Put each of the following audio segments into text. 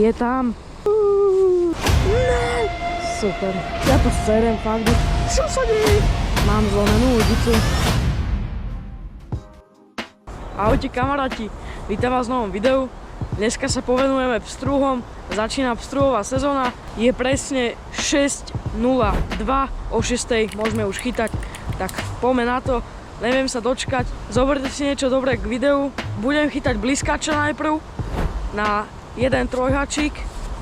Je tam. Ne. Super. Ja to serem, fakt. Čo sa deje? Mám zlomenú udicu. Ahojte kamaráti, vítam vás v novom videu. Dneska sa povenujeme pstruhom, začína pstruhová sezóna. Je presne 6:02, o 6:00 môžeme už chytať, tak poďme na to. Neviem sa dočkať, zoberte si niečo dobré k videu. Budem chytať bliskača najprv na jeden trojhačík,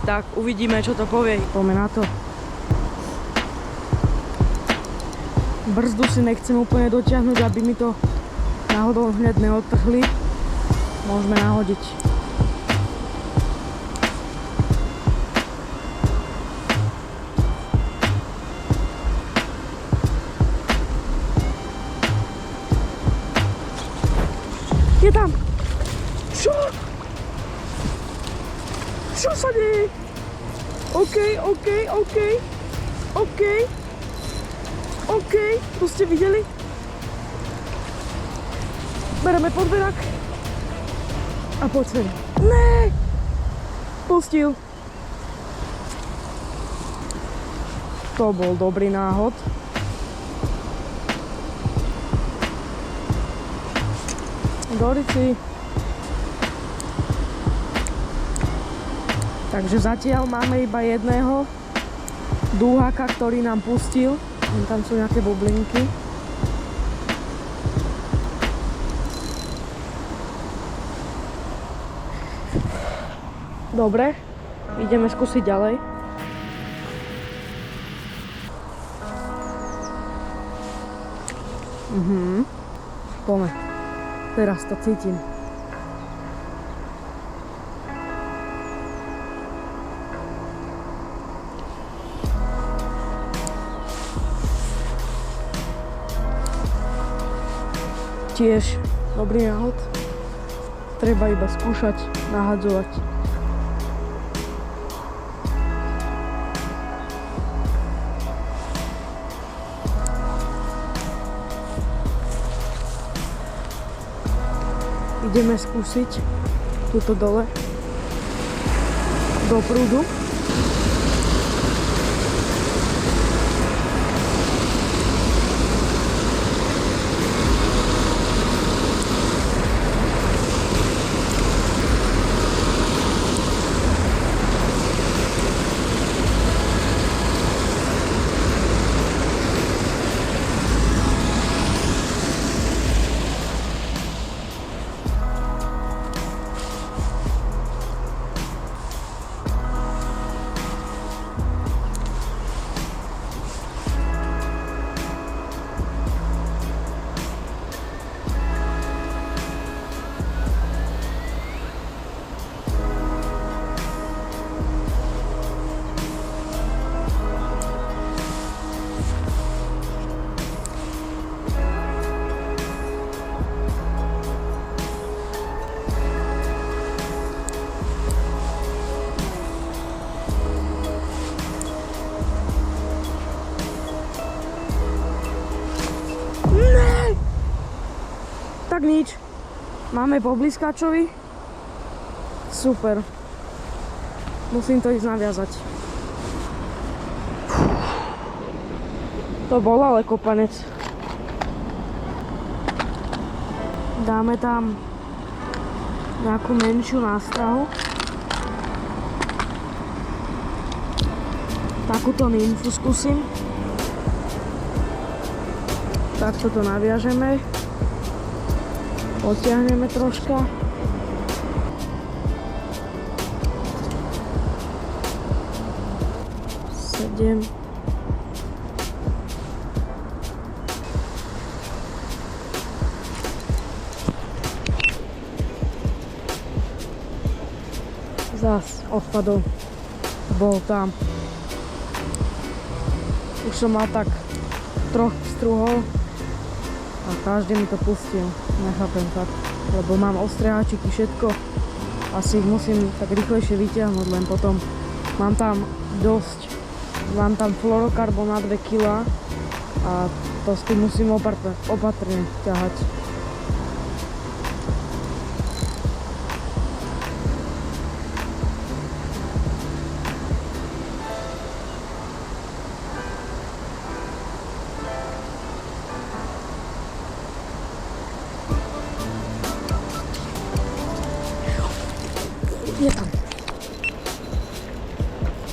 tak uvidíme, čo to povie. Poďme na to. Brzdu si nechcem úplne dotiahnuť, aby mi to náhodou hneď neodtrhli. Môžeme nahodiť. Je tam! Čo? Čo sa deje? OK, to ste videli? Bereme podberak a poď sem. Ne! Pustil. To bol dobrý náhod. Dorici. Takže zatiaľ máme iba jedného dúhaka, ktorý nám pustil. Tam sú nejaké bublinky. Dobre, ideme skúsiť ďalej. Poďme. Teraz to cítim. Tiež dobrý náhod. Treba iba skúšať nahadzovať. Ideme skúsiť túto dole do prúdu. Tak nič, máme po bliskačovi. Super. Musím to ísť naviazať. To bol ale kopanec. Dáme tam nejakú menšiu nástrahu. Takúto nymfu skúsim. Takto to naviažeme. Odtiahneme troška. Sedem. Zas odpadol. Bol tam. Už som mal tak troch pstruhov a každý mi to pustil. Nechápem tak, lebo mám ostré háčiky, všetko. Asi ich musím tak rýchlejšie vyťahnuť, len potom mám tam dosť. Mám tam fluorokarbon na 2 kg a to s tým musím opatrne ťahať.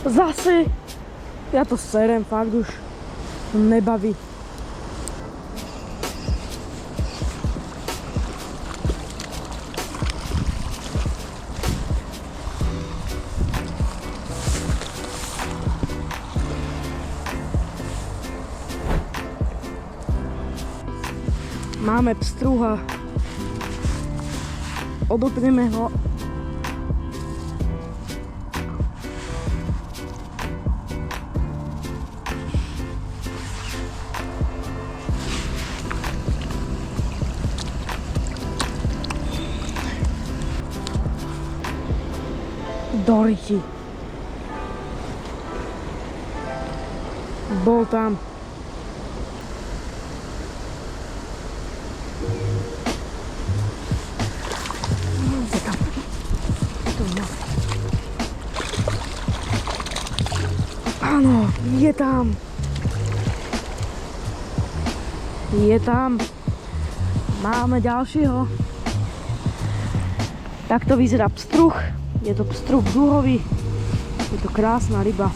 Zase. Ja to serem, fakt už nebaví. Máme pstruha. Odopneme ho. Do ryti. Bol tam. Áno, je tam. Je tam. Máme ďalšieho. Takto vyzerá pstruh. Je to pstruh dúhový. Je to krásna ryba.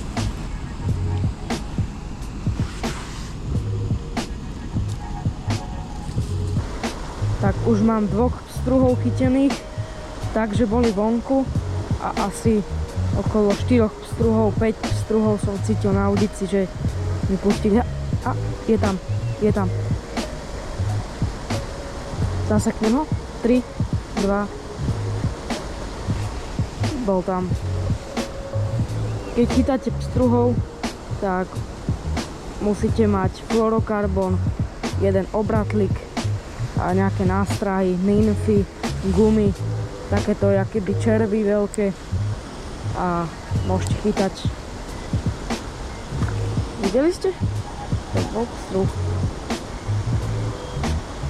Tak už mám 2 pstruhov chytených, takže boli vonku a asi okolo 4 pstruhov, 5 pstruhov som cítil na ulici, že mi pustili. A je tam, je tam. Zaseknem ho. 3, 2. Bol tam. Keď chytáte pstruhov, tak musíte mať fluorokarbon, jeden obratlík a nejaké nástrahy, nymfy, gumy, takéto jakéby červy veľké a môžete chytať. Videli ste? To je bol pstruh.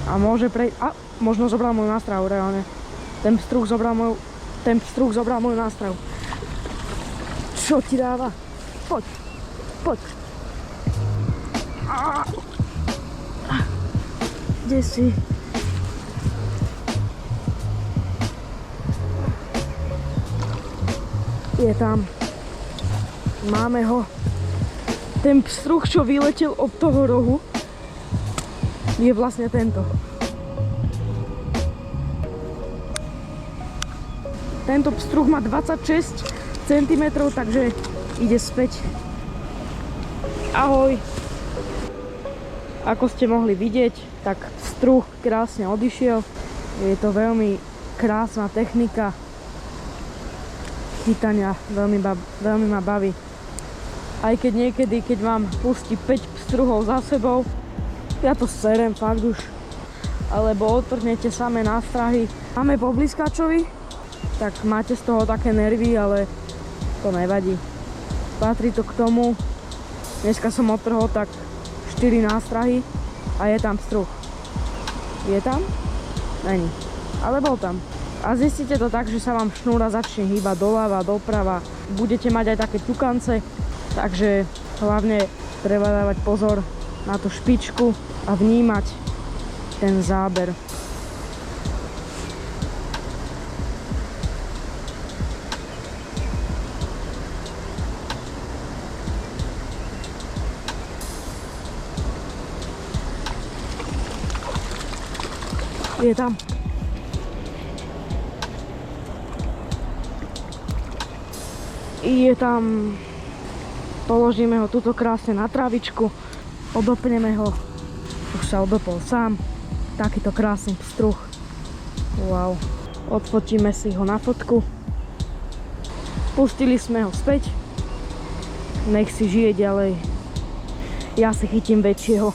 A môže prejsť... A možno zobral moju nástrahu, reálne. Ten pstruh zobral moju nástrahu. Čo ti dáva? Poď, poď. Kde si? Je tam. Máme ho. Ten pstruh, čo vyletel od toho rohu, je vlastne tento. Tento pstruh má 26 cm, takže ide späť. Ahoj. Ako ste mohli vidieť, tak pstruh krásne odišiel. Je to veľmi krásna technika chytania, veľmi ma baví. Aj keď niekedy, keď vám pustí 5 pstruhov za sebou, ja to serem fakt už. Alebo otrhnete samé nástrahy. Máme po blízkačovi, tak máte z toho také nervy, ale to nevadí. Patrí to k tomu. Dneska som otrhol tak 4 nástrahy a je tam pstruh. Je tam? Není. Ale bol tam. A zistíte to tak, že sa vám šnúra začne hýbať doľava, doprava. Budete mať aj také ťukance, takže hlavne treba dávať pozor na tú špičku a vnímať ten záber. Je tam. Je tam. Položíme ho tuto krásne na trávičku. Odopneme ho. Už sa odopol sám. Takýto krásny pstruh. Wow. Odfotíme si ho na fotku. Pustili sme ho späť. Nech si žije ďalej. Ja si chytím väčšieho.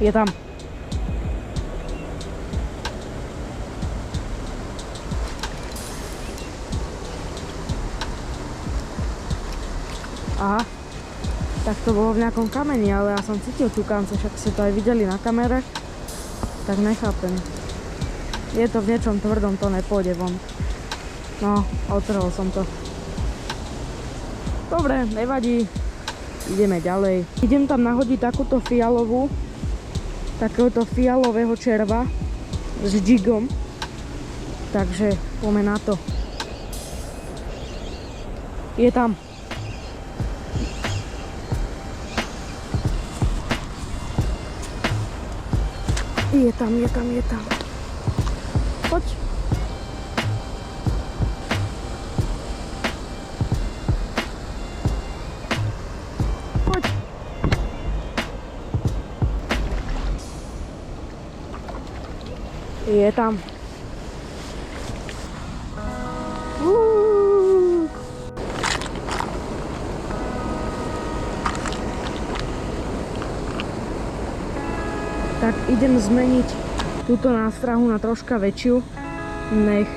Je tam. Aha, tak to bolo v nejakom kameni, ale ja som cítil ťukance, však ste to aj videli na kamere, tak nechápem. Je to v niečom tvrdom, to nepôjde von. No, otrhol som to. Dobre, nevadí, ideme ďalej. Idem tam nahodiť takúto fialovú, takéhoto fialového červa s džigom, takže poďme na to. Je tam. Je tam. Poď. Poď. Je tam. Tak idem zmeniť túto nástrahu na troška väčšiu. Nech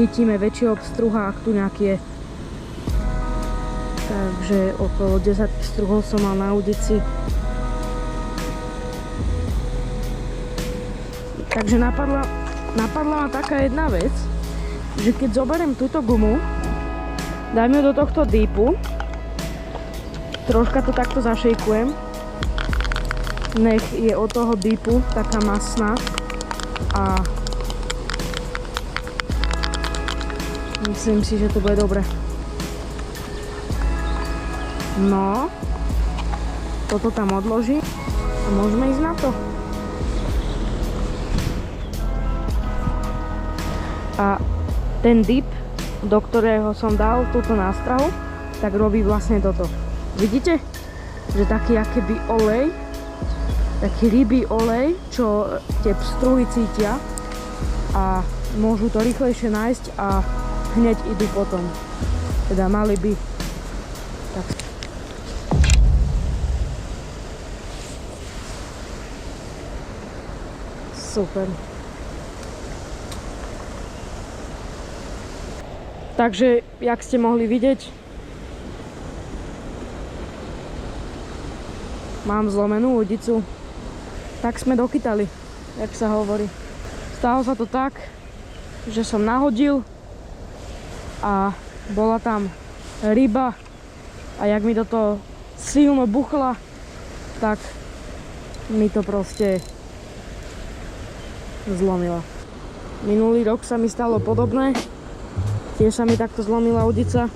chytíme väčšieho pstruha, ak tu nejaký je. Takže okolo 10 pstruhov som mal na udici. Takže napadla ma taká jedna vec, že keď zoberiem túto gumu, dám ju do tohto deepu, troška to takto zašejkujem, nech je od toho deepu taká masná a myslím si, že to bude dobre. No, toto tam odložím a môžeme ísť na to. A ten dip, do ktorého som dal túto nástrahu, tak robí vlastne toto. Vidíte? Že taký akéby olej, taký rybý olej, čo tie pstruhy cítia a môžu to rýchlejšie nájsť a hneď idú potom. Teda mali by. Tak. Super. Takže, jak ste mohli vidieť, mám zlomenú udicu. Tak sme dochytali, jak sa hovorí. Stalo sa to tak, že som nahodil a bola tam ryba a jak mi do toho silno buchla, tak mi to proste zlomila. Minulý rok sa mi stalo podobné. Tiež sa mi takto zlomila udica,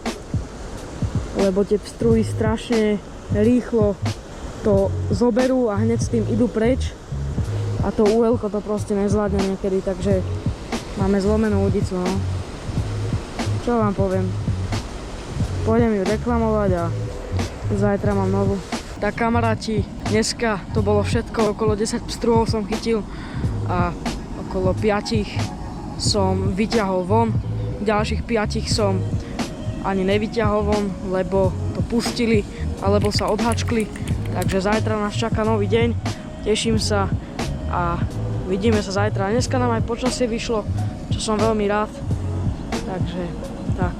lebo tie pstruhy strašne rýchlo to zoberú a hneď s tým idú preč a to UL-ko to proste nezvládne niekedy, takže máme zlomenú udicu, no. Čo vám poviem? Pôjdem ju reklamovať a zajtra mám novú. Tak kamaráti, dneska to bolo všetko, okolo 10 pstruhov som chytil a okolo 5 som vyťahol von. Ďalších 5 som ani nevyťahol von, lebo to pustili alebo sa odhačkli. Takže zajtra nás čaká nový deň, teším sa a vidíme sa zajtra. Dneska nám aj počasie vyšlo, čo som veľmi rád. Takže tak.